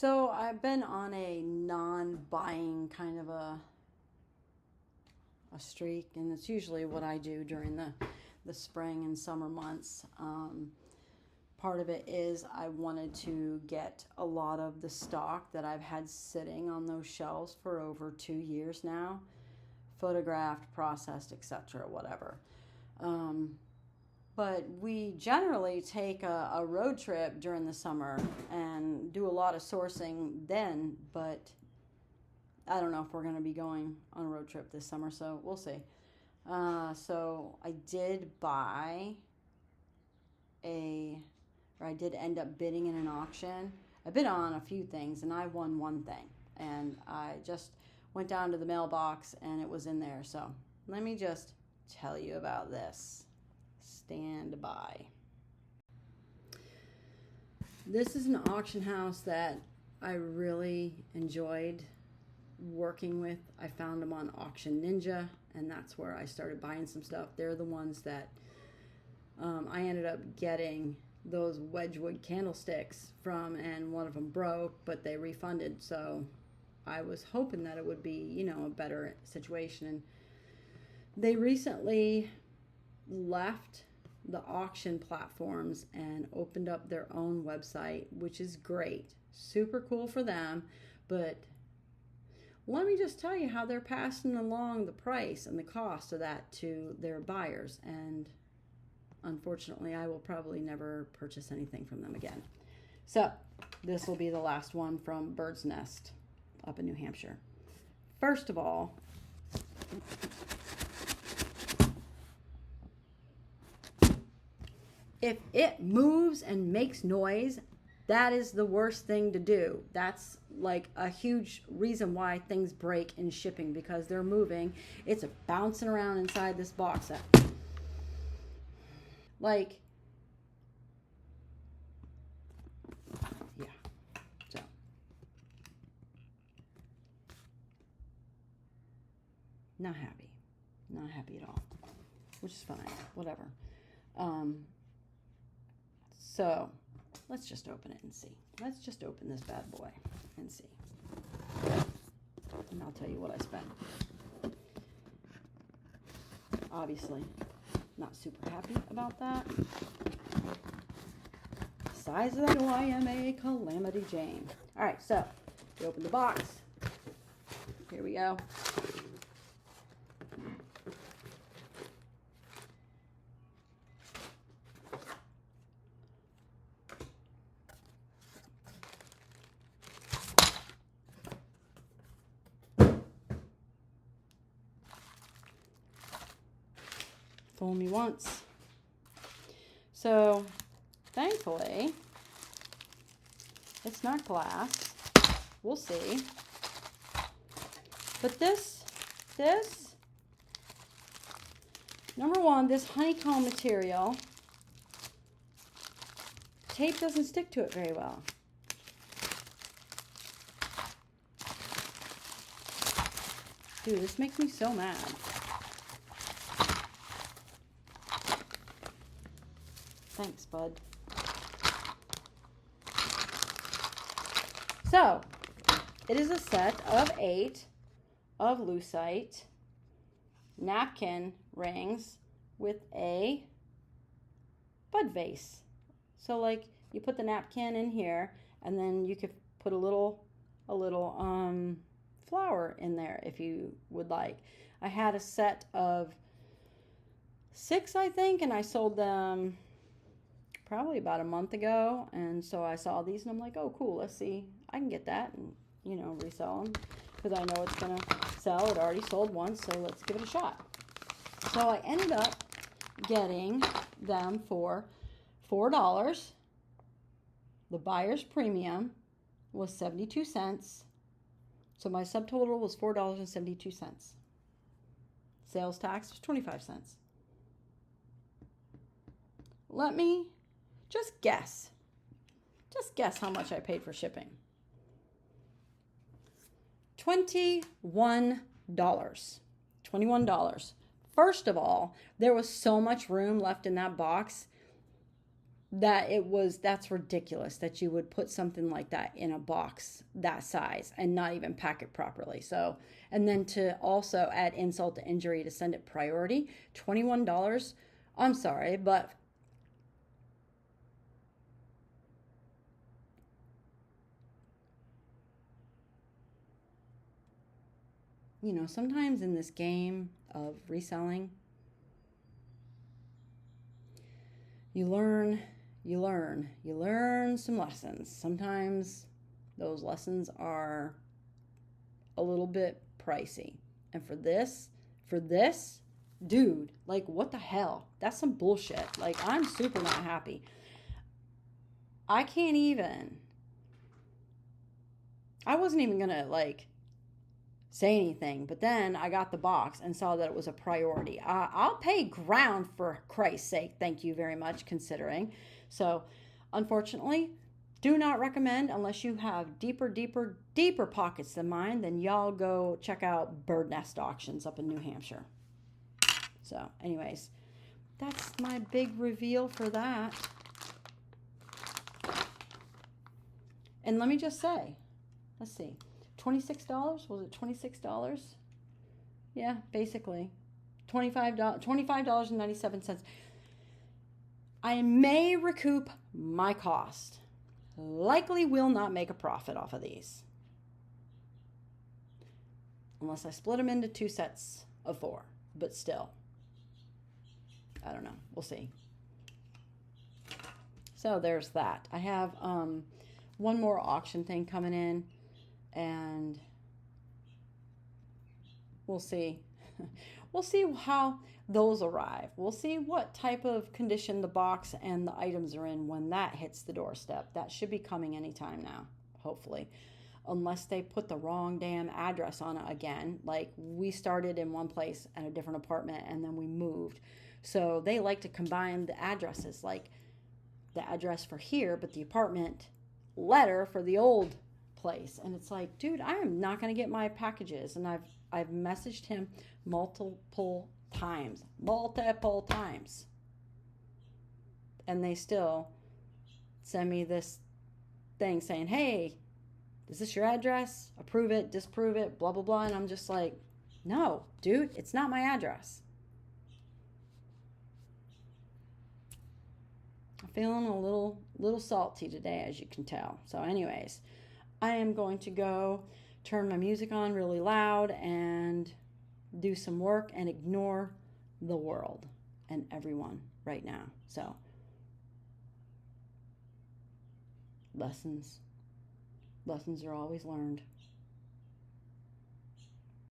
So I've been on a non-buying kind of a streak, and it's usually what I do during the spring and summer months. Part of it is I wanted to get a lot of the stock that I've had sitting on those shelves for over 2 years now, photographed, processed, etc., whatever. But we generally take a road trip during the summer and do a lot of sourcing then, but I don't know if we're going to be going on a road trip this summer, so we'll see. So I did I did end up bidding in an auction. I bid on a few things and I won one thing, and I just went down to the mailbox and it was in there. So let me just tell you about this. Stand by. This is an auction house that I really enjoyed working with. I found them on Auction Ninja, and that's where I started buying some stuff. They're the ones that I ended up getting those Wedgwood candlesticks from, and one of them broke, but they refunded. So I was hoping that it would be, a better situation. And they recently left the auction platforms and opened up their own website, which is great. Super cool for them. But let me just tell you how they're passing along the price and the cost of that to their buyers. And unfortunately, I will probably never purchase anything from them again. So this will be the last one from Bird's Nest up in New Hampshire. First of all, if it moves and makes noise, that is the worst thing to do. That's like a huge reason why things break in shipping, because they're moving. It's bouncing around inside this box. So not happy at all, which is fine, whatever. So let's just open it and see. Let's just open this bad boy and see. And I'll tell you what I spent. Obviously, not super happy about that. Size of that door, I am a Calamity Jane. All right, so we open the box. Here we go. Fool me once. So, thankfully, it's not glass. We'll see. But this, number one, this honeycomb material, tape doesn't stick to it very well. Dude, this makes me so mad. Thanks, bud. So, it is a set of 8 of lucite napkin rings with a bud vase. So, like, you put the napkin in here, and then you could put a little flower in there if you would like. I had a set of 6, I think, and I sold them probably about a month ago, and so I saw these and I'm like, oh cool, let's see, I can get that and resell them, because I know it's gonna sell. It already sold once, so let's give it a shot. So I ended up getting them for $4. The buyer's premium was 72 cents, so my subtotal was $4.72. Sales tax was 25 cents. Let me just guess how much I paid for shipping. $21. $21. First of all, there was so much room left in that box. that's ridiculous that you would put something like that in a box that size and not even pack it properly. So, and then to also add insult to injury to send it priority, $21. I'm sorry, but you know, sometimes in this game of reselling, you learn some lessons. Sometimes those lessons are a little bit pricey. And for this, dude, like, what the hell? That's some bullshit. Like, I'm super not happy. I wasn't even gonna, like, say anything, but then I got the box and saw that it was a priority. I'll pay ground, for Christ's sake. Thank you very much, considering. So, unfortunately, do not recommend unless you have deeper pockets than mine. Then y'all go check out Bird Nest Auctions up in New Hampshire. So, anyways, that's my big reveal for that. And let me just say, let's see, $26? Was it $26? Yeah, basically. $25.97. I may recoup my cost. Likely will not make a profit off of these. Unless I split them into 2 sets of 4. But still. I don't know. We'll see. So there's that. I have one more auction thing coming in. And we'll see. We'll see how those arrive. We'll see what type of condition the box and the items are in when that hits the doorstep. That should be coming anytime now, hopefully. Unless they put the wrong damn address on it again. Like, we started in one place at a different apartment and then we moved. So they like to combine the addresses, like the address for here, but the apartment letter for the old place. And it's like, dude, I am not going to get my packages. And I've messaged him multiple times. And they still send me this thing saying, hey, is this your address? Approve it, disapprove it, blah, blah, blah. And I'm just like, no, dude, it's not my address. I'm feeling a little salty today, as you can tell. So anyways, I am going to go turn my music on really loud and do some work and ignore the world and everyone right now. So, lessons are always learned.